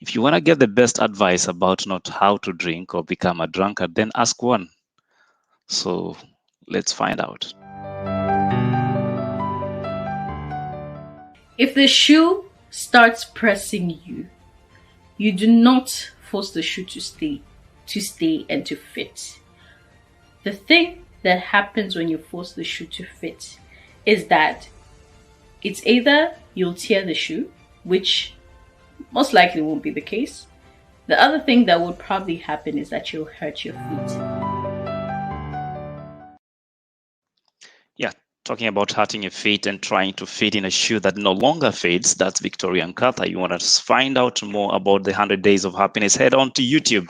if you want to get the best advice about not how to drink or become a drunkard, then ask one. So let's find out. If the shoe starts pressing you, you do not force the shoe to stay and to fit. The thing that happens when you force the shoe to fit is that it's either you'll tear the shoe, which most likely won't be the case. The other thing that would probably happen is that you'll hurt your feet. Yeah, talking about hurting your feet and trying to fit in a shoe that no longer fits. That's Victoria and Katha. You want to find out more about the 100 Days of Happiness? Head on to YouTube.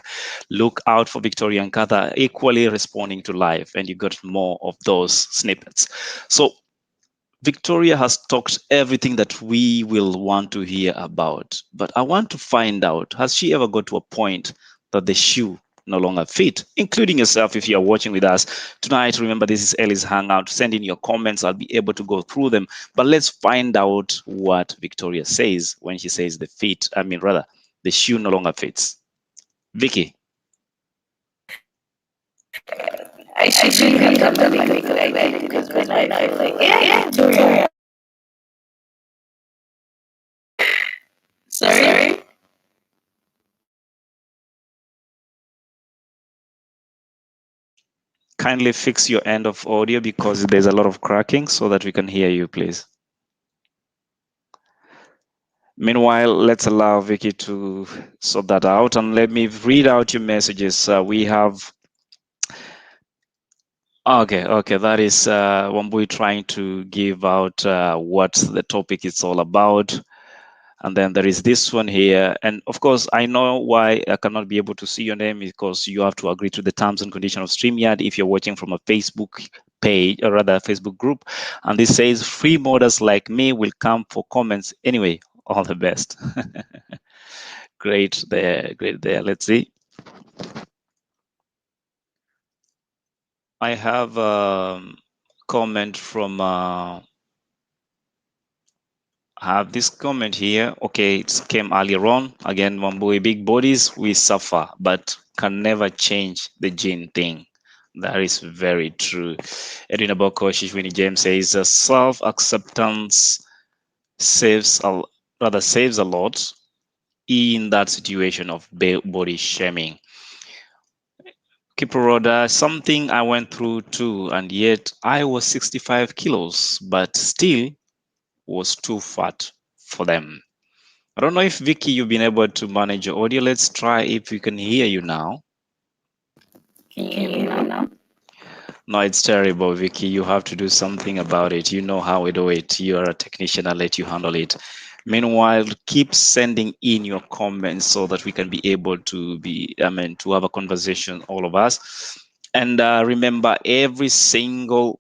Look out for Victoria and Katha equally responding to life, and you got more of those snippets. So Victoria has talked everything that we will want to hear about, but I want to find out, has she ever got to a point that the shoe no longer fit, including yourself if you are watching with us tonight? Remember, this is Ellie's Hangout. Send in your comments. I'll be able to go through them, but let's find out what Victoria says when she says the shoe no longer fits. Vicky. I should really have done like because when I feel like, Victoria. Sorry? Kindly fix your end of audio because there's a lot of cracking so that we can hear you, please. Meanwhile, let's allow Vicky to sort that out, and let me read out your messages. We have, okay, that is Wambui trying to give out what the topic is all about. And then there is this one here. And of course, I know why I cannot be able to see your name, because you have to agree to the terms and conditions of StreamYard if you're watching from a Facebook page, or rather a Facebook group. And this says free modders like me will come for comments. Anyway, all the best. Great there. Let's see. I have a comment from I have this comment here. Okay, it came earlier on. Again, Wambui, big bodies, we suffer, but can never change the gene thing. That is very true. Edwin Aboko Shishwini James says self-acceptance saves a lot in that situation of body shaming. Kipuroda, something I went through too, and yet I was 65 kilos, but still was too fat for them. I don't know if Vicky, you've been able to manage your audio. Let's try if we can hear you now. Can you hear me now? No, it's terrible, Vicky. You have to do something about it. You know how we do it. You are a technician. I'll let you handle it. Meanwhile, keep sending in your comments so that we can be able to to have a conversation, all of us. And remember, every single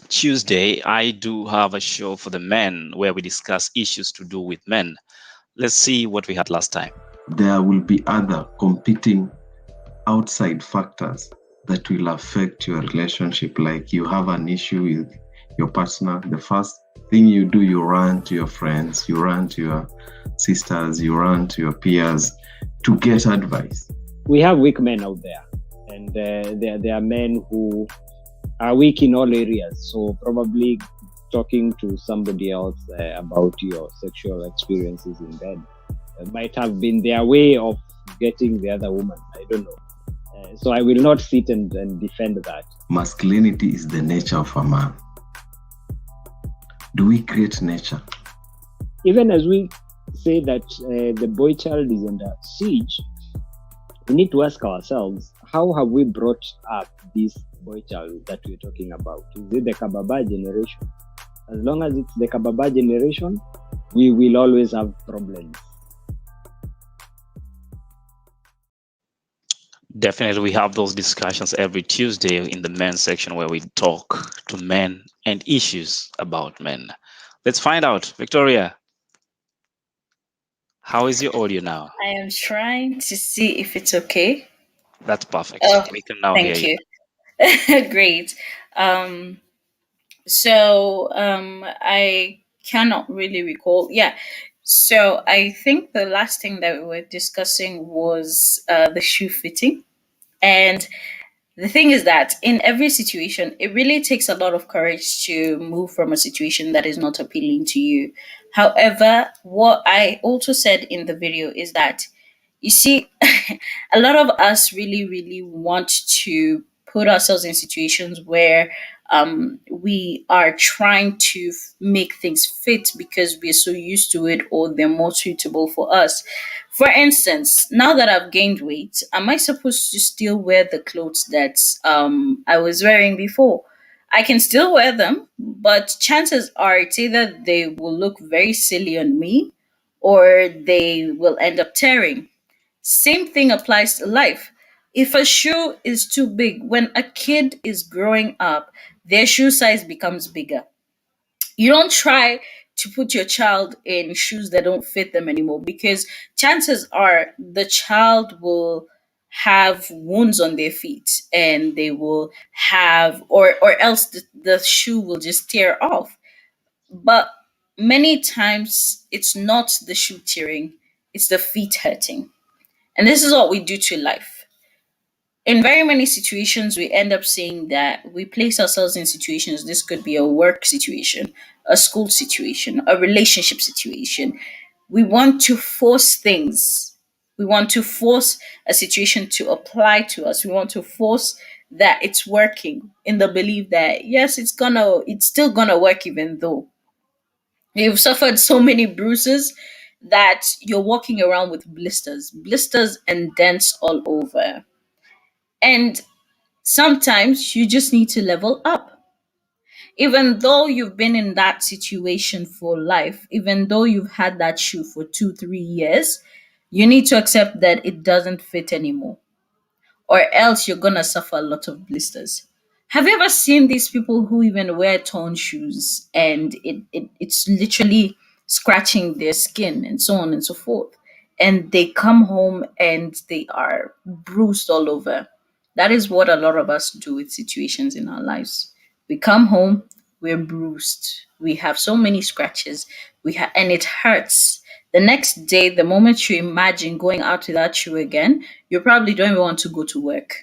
Tuesday, I do have a show for the men where we discuss issues to do with men. Let's see what we had last time. There will be other competing outside factors that will affect your relationship. Like you have an issue with your partner, the first thing you do, you run to your friends, you run to your sisters, you run to your peers to get advice. We have weak men out there, and there are men who are weak in all areas. So probably talking to somebody else about your sexual experiences in bed might have been their way of getting the other woman. I don't know. So I will not sit and defend that. Masculinity is the nature of a man. Do we create nature? Even as we say that the boy child is under siege, we need to ask ourselves, how have we brought up this boy child that we're talking about? Is it the Kababa generation? As long as it's the Kababa generation, we will always have problems. Definitely, we have those discussions every Tuesday in the men's section where we talk to men and issues about men. Let's find out. Victoria, how is your audio now? I am trying to see if it's okay. That's perfect. Oh, We can now hear thank you. you. Great. I cannot really recall. Yeah. So I think the last thing that we were discussing was the shoe fitting. And the thing is that in every situation, it really takes a lot of courage to move from a situation that is not appealing to you. However, what I also said in the video is that, you see, a lot of us really, really want to put ourselves in situations where we are trying to make things fit because we're so used to it or they're more suitable for us. For instance, now that I've gained weight, am I supposed to still wear the clothes that I was wearing before? I can still wear them, but chances are it's either they will look very silly on me or they will end up tearing. Same thing applies to life. If a shoe is too big, when a kid is growing up, their shoe size becomes bigger. You don't try to put your child in shoes that don't fit them anymore because chances are the child will have wounds on their feet and they will have or else the shoe will just tear off. But many times it's not the shoe tearing, it's the feet hurting. And this is what we do to life. In very many situations, we end up saying that we place ourselves in situations. This could be a work situation, a school situation, a relationship situation. We want to force things. We want to force a situation to apply to us. We want to force that it's working in the belief that yes, it's still gonna work even though you've suffered so many bruises that you're walking around with blisters and dents all over. And sometimes you just need to level up. Even though you've been in that situation for life, even though you've had that shoe for 2, 3 years, you need to accept that it doesn't fit anymore, or else you're gonna suffer a lot of blisters. Have you ever seen these people who even wear torn shoes and it's literally scratching their skin and so on and so forth? And they come home and they are bruised all over. That is what a lot of us do with situations in our lives. We come home, we're bruised. We have so many scratches. And it hurts. The next day, the moment you imagine going out without shoe again, you probably don't even want to go to work.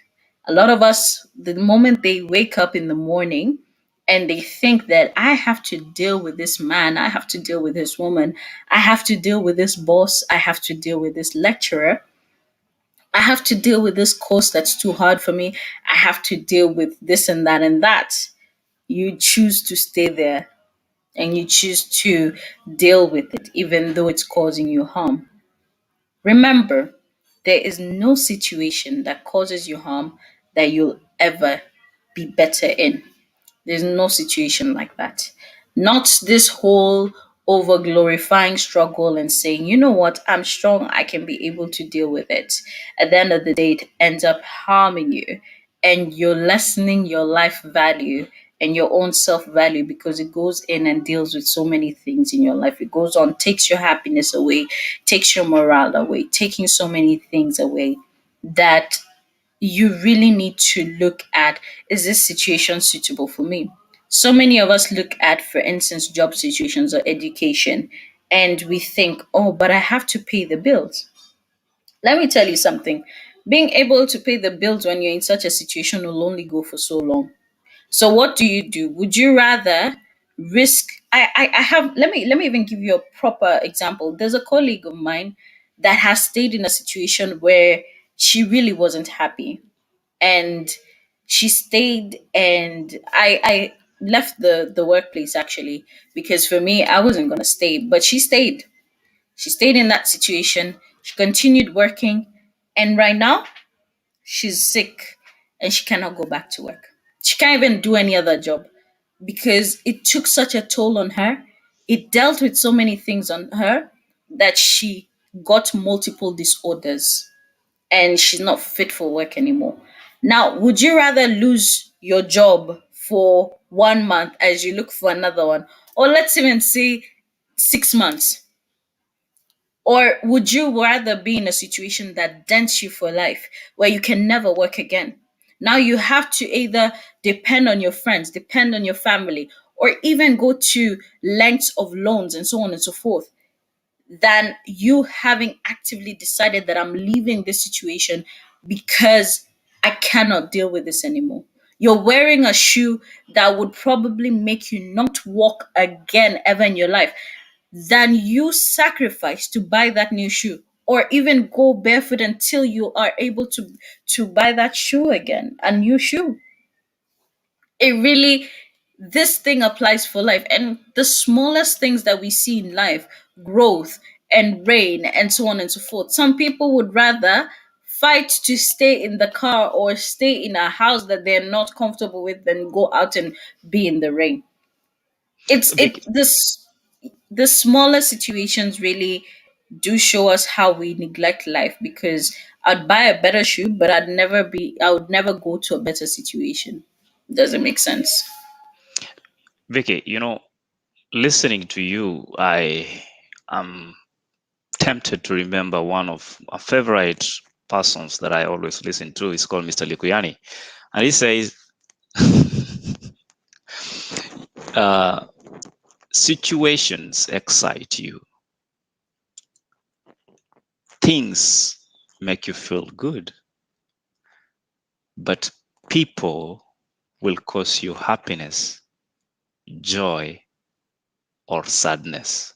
A lot of us, the moment they wake up in the morning and they think that I have to deal with this man, I have to deal with this woman, I have to deal with this boss, I have to deal with this lecturer, I have to deal with this course that's too hard for me, I have to deal with this and that and that. You choose to stay there and you choose to deal with it, even though it's causing you harm. Remember, there is no situation that causes you harm that you'll ever be better in. There's no situation like that. Not this whole over glorifying struggle and saying, you know what, I'm strong, I can be able to deal with it. At the end of the day, it ends up harming you and you're lessening your life value and your own self value because it goes in and deals with so many things in your life. It goes on, takes your happiness away, takes your morale away, taking so many things away that you really need to look at, is this situation suitable for me? So many of us look at, for instance, job situations or education, and we think, oh, but I have to pay the bills. Let me tell you something. Being able to pay the bills when you're in such a situation will only go for so long. So what do you do? Would you rather risk I have let me even give you a proper example. There's a colleague of mine that has stayed in a situation where she really wasn't happy, and she stayed, and I left the workplace actually, because for me I wasn't going to stay, but she stayed in that situation. She continued working, and right now she's sick and she cannot go back to work. She can't even do any other job because it took such a toll on her. It dealt with so many things on her that she got multiple disorders and she's not fit for work anymore. Now, would you rather lose your job for 1 month as you look for another one, or let's even say 6 months? Or would you rather be in a situation that dents you for life, where you can never work again? Now you have to either depend on your friends, depend on your family, or even go to lengths of loans and so on and so forth, than you having actively decided that I'm leaving this situation because I cannot deal with this anymore. You're wearing a shoe that would probably make you not walk again ever in your life, than you sacrifice to buy that new shoe, or even go barefoot until you are able to buy that shoe again, a new shoe. It really, this thing applies for life, and the smallest things that we see in life, growth and rain and so on and so forth. Some people would rather fight to stay in the car or stay in a house that they're not comfortable with than go out and be in the rain. It's it Vicky, this The smaller situations really do show us how we neglect life, because I'd buy a better shoe, but I would never go to a better situation. Doesn't make sense. Vicky, listening to you, I am tempted to remember one of my favorite persons that I always listen to. Is called Mr. Likuyani, and he says, uh, "Situations excite you. Things make you feel good, but people will cause you happiness, joy, or sadness.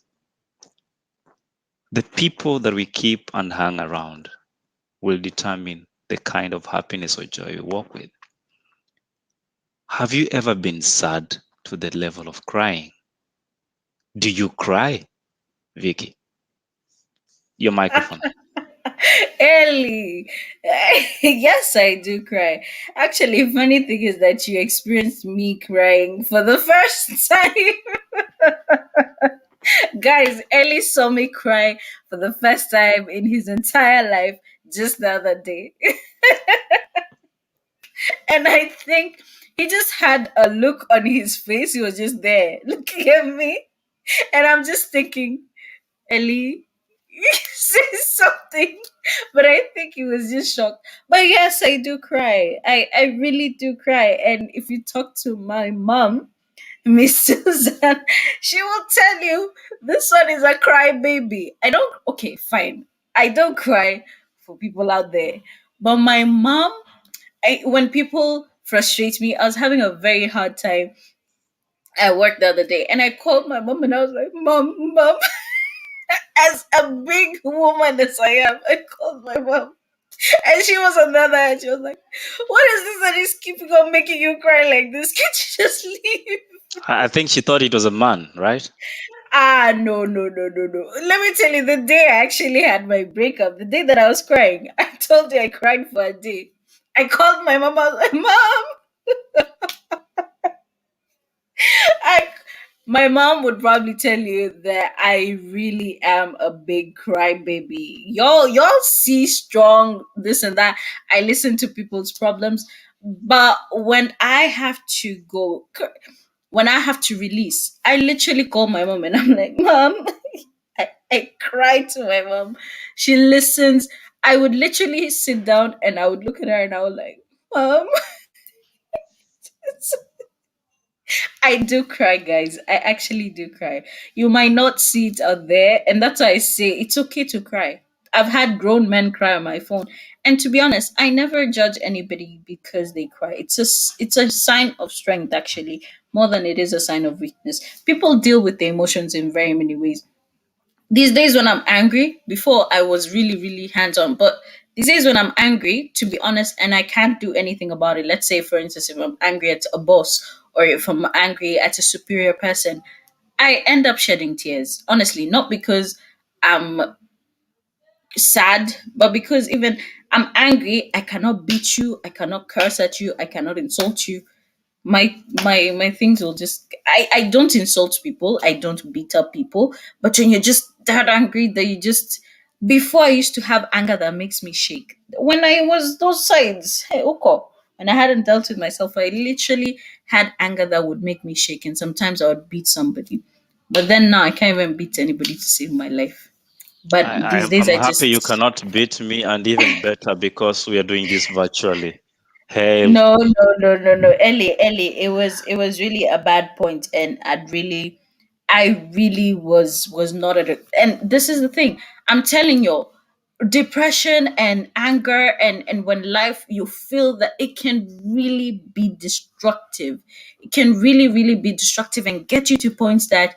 The people that we keep and hang around will determine the kind of happiness or joy we walk with." Have you ever been sad to the level of crying? Do you cry, Vicky? Your microphone. Ellie, yes, I do cry. Actually, funny thing is that you experienced me crying for the first time. Guys, Ellie saw me cry for the first time in his entire life just the other day. And I think he just had a look on his face. He was just there looking at me. And I'm just thinking, Ellie, say something. But I think he was just shocked. But yes, I do cry. I really do cry. And if you talk to my mom, Miss Susan, she will tell you this one is a cry baby. I don't, okay, fine. I don't cry for people out there. But my mom, when people frustrate me, I was having a very hard time at work the other day. And I called my mom and I was like, Mom, as a big woman as I am, I called my mom. And she was on the other end. She was like, what is this that is keeping on making you cry like this? Can't you just leave? I think she thought it was a man, right? Ah, no, no, no, no, no. Let me tell you, the day I actually had my breakup, the day that I was crying, I told you I cried for a day. I called my mom. I was like, Mom, I, my mom would probably tell you that I really am a big crybaby. Y'all see strong this and that. I listen to people's problems, but when I have to release, I literally call my mom and I'm like, Mom, I cry to my mom. She listens. I would literally sit down and I would look at her and I would like, Mom, I do cry, guys. I actually do cry. You might not see it out there, and that's why I say it's okay to cry. I've had grown men cry on my phone, and to be honest, I never judge anybody because they cry. It's a sign of strength, actually, more than it is a sign of weakness. People deal with their emotions in very many ways. These days when I'm angry, before I was really, really hands on, but these days when I'm angry, to be honest, and I can't do anything about it, let's say, for instance, if I'm angry at a boss or if I'm angry at a superior person, I end up shedding tears. Honestly, not because I'm sad, but because even I'm angry, I cannot beat you, I cannot curse at you, I cannot insult you. My things will just I don't insult people, I don't beat up people, but when you're just that angry that you just before I used to have anger that makes me shake. When I was those sides, hey Oko, when I hadn't dealt with myself, I literally had anger that would make me shake, and sometimes I would beat somebody. But then now I can't even beat anybody to save my life. But these days I'm I happy you just cannot beat me, and even better because we are doing this virtually. Hail. no, no, no, no, no. Ellie, it was really a bad point, and I really was not at it. And this is the thing. I'm telling you, depression and anger and when life you feel that it can really be destructive. It can really, really be destructive and get you to points that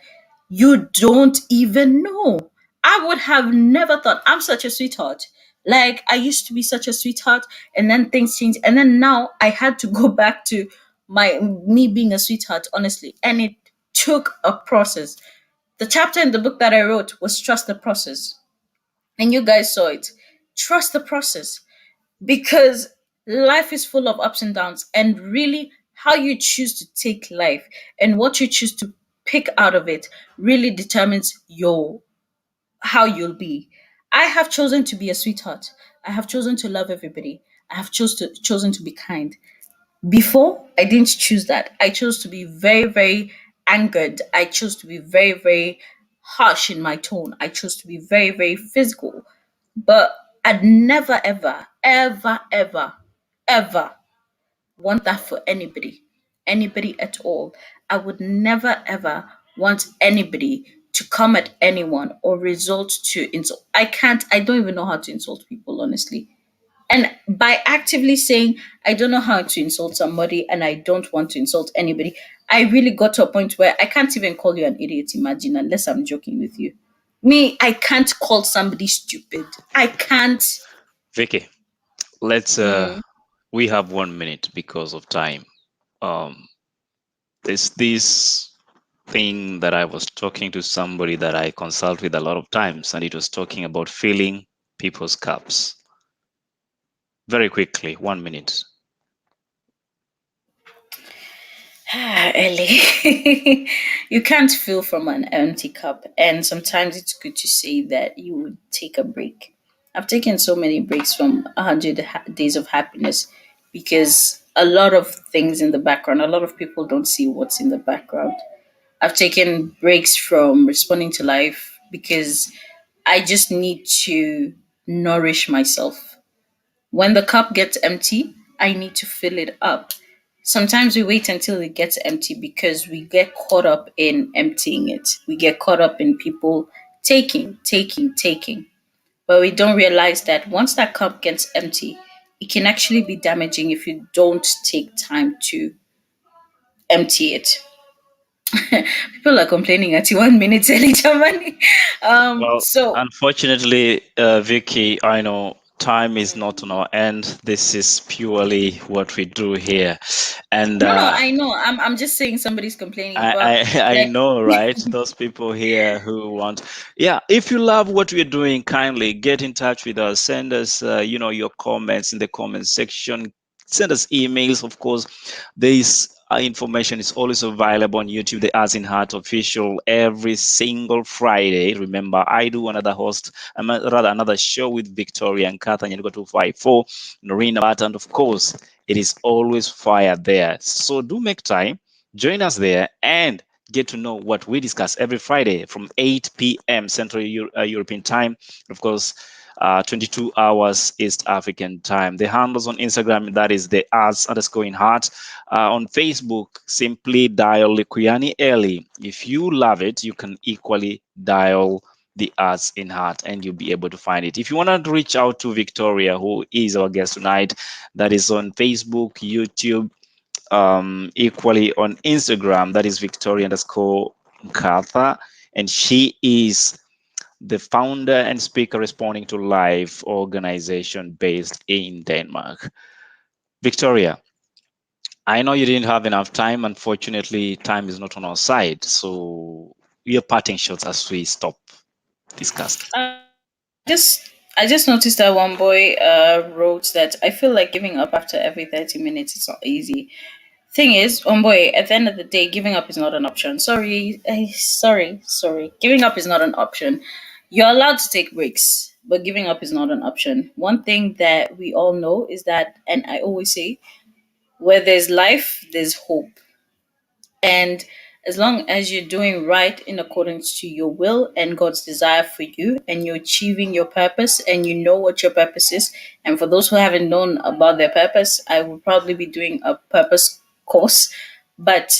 you don't even know. I would have never thought I'm such a sweetheart. Like I used to be such a sweetheart, and then things changed, and then now I had to go back to my me being a sweetheart, honestly. And it took a process. The chapter in the book that I wrote was trust the process. And you guys saw it. Trust the process because life is full of ups and downs. And really, how you choose to take life and what you choose to pick out of it really determines your how you'll be. I have chosen to be a sweetheart. I have chosen to love everybody. I have chosen to be kind. Before, I didn't choose that. I chose to be very, very angered. I chose to be very, very harsh in my tone. I chose to be very, very physical. But I'd never, ever, ever, ever, ever want that for anybody at all. I would never, ever want anybody to come at anyone or resort to insult. I don't even know how to insult people, honestly. And by actively saying, I don't know how to insult somebody and I don't want to insult anybody, I really got to a point where I can't even call you an idiot, imagine, unless I'm joking with you. Me, I can't call somebody stupid. I can't. Vicky, let's Mm. we have 1 minute because of time. Um, there's this thing that I was talking to somebody that I consult with a lot of times, and it was talking about filling people's cups. Very quickly, 1 minute. Ellie, you can't fill from an empty cup, and sometimes it's good to say that you would take a break. I've taken so many breaks from 100 days of happiness because a lot of things in the background, a lot of people don't see what's in the background. I've taken breaks from responding to life because I just need to nourish myself. When the cup gets empty, I need to fill it up. Sometimes we wait until it gets empty because we get caught up in emptying it. We get caught up in people taking, taking, taking. But we don't realize that once that cup gets empty, it can actually be damaging if you don't take time to empty it. People are complaining at 1 minute early, Germany. Well, So unfortunately, Vicky, I know time is not on our end. This is purely what we do here, and no, no, I know. I'm just saying somebody's complaining, but I like know, right? Those people here who want, yeah. If you love what we're doing, kindly get in touch with us. Send us, your comments in the comment section. send us emails. Of course, this information is always available on YouTube, the As in Heart official, every single Friday. Remember, I do another show with Victoria and Katha, Nyanuka 254, Noreen Bat, and of course, it is always fire there. So do make time, join us there, and get to know what we discuss every Friday from 8 p.m. Central European Time. Of course, 22 hours East African time. The handles on Instagram, that is the As_in_heart. On Facebook, simply dial Likuyani Eli. If you love it, you can equally dial the As in Heart and you'll be able to find it. If you want to reach out to Victoria, who is our guest tonight, that is on Facebook, YouTube, equally on Instagram, that is Victoria_Katha, and she is the founder and speaker Responding to Life organization based in Denmark. Victoria, I know you didn't have enough time. Unfortunately, time is not on our side. So your parting shots as we stop discussing. I just noticed that one boy wrote that I feel like giving up after every 30 minutes. It's not easy. Thing is, boy, at the end of the day, giving up is not an option. Sorry. Giving up is not an option. You're allowed to take breaks, but giving up is not an option. One thing that we all know is that, and I always say, where there's life, there's hope. And as long as you're doing right in accordance to your will and God's desire for you, and you're achieving your purpose and you know what your purpose is, and for those who haven't known about their purpose, I will probably be doing a purpose course. But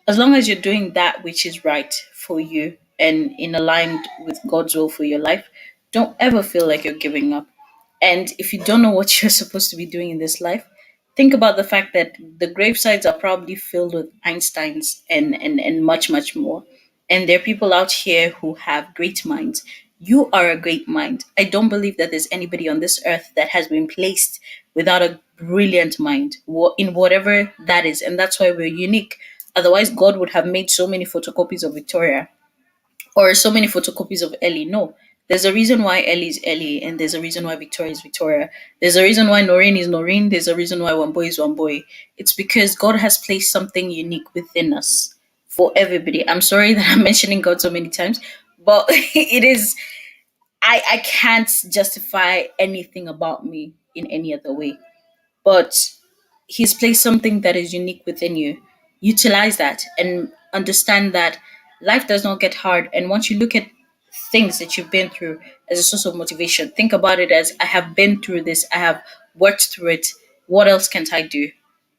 as long as you're doing that which is right for you and in aligned with God's will for your life, don't ever feel like you're giving up. And if you don't know what you're supposed to be doing in this life, think about the fact that the gravesites are probably filled with Einsteins and much, much more. And there are people out here who have great minds. You are a great mind. I don't believe that there's anybody on this earth that has been placed without a brilliant mind in whatever that is. And that's why we're unique. Otherwise, God would have made so many photocopies of Victoria or so many photocopies of Ellie. No, there's a reason why Ellie is Ellie, and there's a reason why Victoria is Victoria. There's a reason why Noreen is Noreen. There's a reason why one boy is one boy. It's because God has placed something unique within us for everybody. I'm sorry that I'm mentioning God so many times, but it is. I can't justify anything about me in any other way. But He's placed something that is unique within you. Utilize that and understand that life does not get hard. And once you look at things that you've been through as a source of motivation, think about it as I have been through this, I have worked through it. What else can't I do?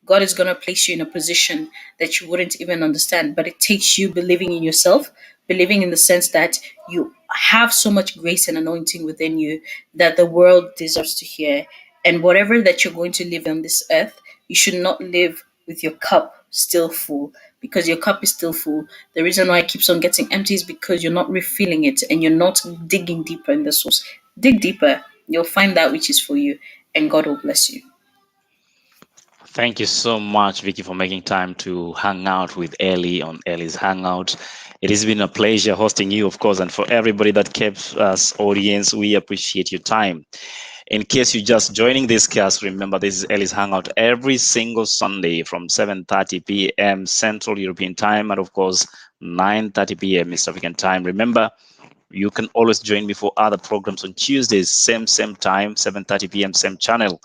God is going to place you in a position that you wouldn't even understand, but it takes you believing in yourself, believing in the sense that you have so much grace and anointing within you that the world deserves to hear. And whatever that you're going to live on this earth, you should not live with your cup still full, because your cup is still full. The reason why it keeps on getting empty is because you're not refilling it and you're not digging deeper in the source. Dig deeper, you'll find that which is for you, and God will bless you. Thank you so much, Vicky, for making time to hang out with Ellie on Ellie's Hangout. It has been a pleasure hosting you, of course, and for everybody that kept us audience, we appreciate your time. In case you're just joining this cast, remember this is Ellie's Hangout every single Sunday from 7:30 p.m. Central European Time, and of course 9:30 p.m. East African Time. Remember, you can always join me for other programs on Tuesdays, same time, 7:30 p.m. same channel.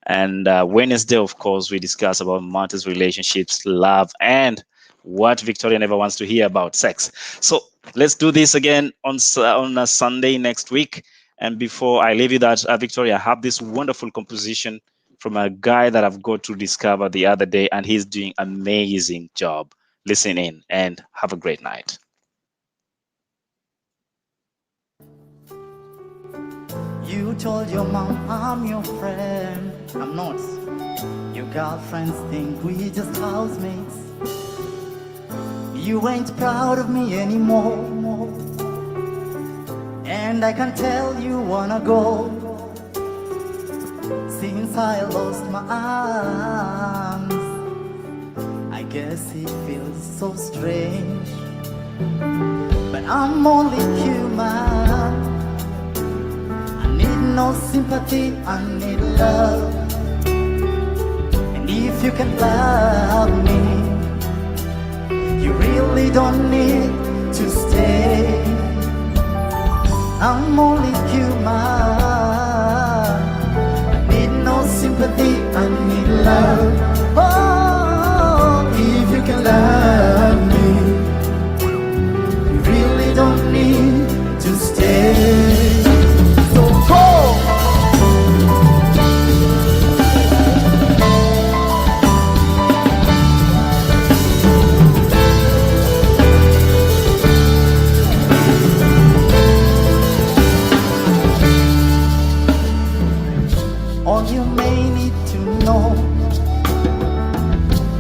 And Wednesday, of course, we discuss about matters, relationships, love, and what Victoria never wants to hear about, sex. So let's do this again on a Sunday next week. And before I leave you that, Victoria, I have this wonderful composition from a guy that I've got to discover the other day, and he's doing amazing job. Listen in and have a great night. You told your mom I'm your friend. I'm not. Your girlfriends think we just housemates. You ain't proud of me anymore. And I can tell you wanna go. Since I lost my arms, I guess it feels so strange. But I'm only human. I need no sympathy, I need love. if you can love me, you really don't need to stay. I'm only human. I need no sympathy, I need love. Oh, if you can love me, you really don't need to stay. So go! All you may need to know,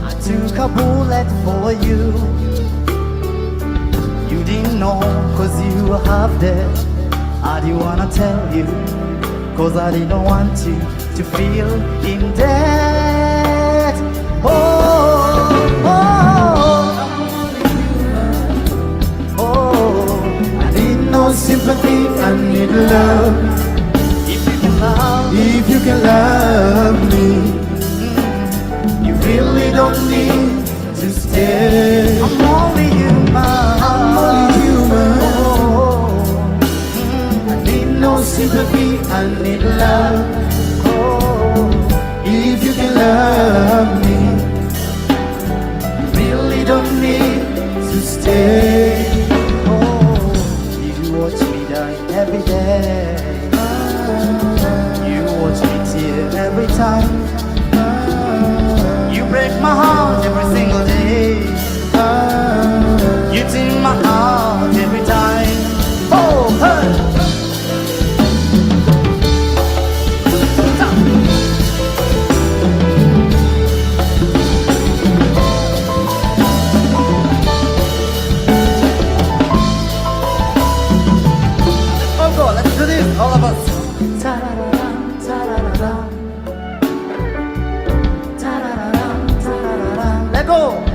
I took a bullet for you. You didn't know, cause you have that. I didn't wanna tell you, cause I didn't want you to feel in debt. Oh, oh, oh, I need no sympathy, I need love. If you can love me, you really don't need to stay. I'm only human. I'm only human. I need no sympathy, I need love. Oh, if you can love me, you really don't need to stay. Oh, if you watch me die every day, watch me tear every time. You break my heart every single day. You tear my heart every time. Oh, hey! Oh God, let's do this, all of us. Ta-da-da-da. Let go.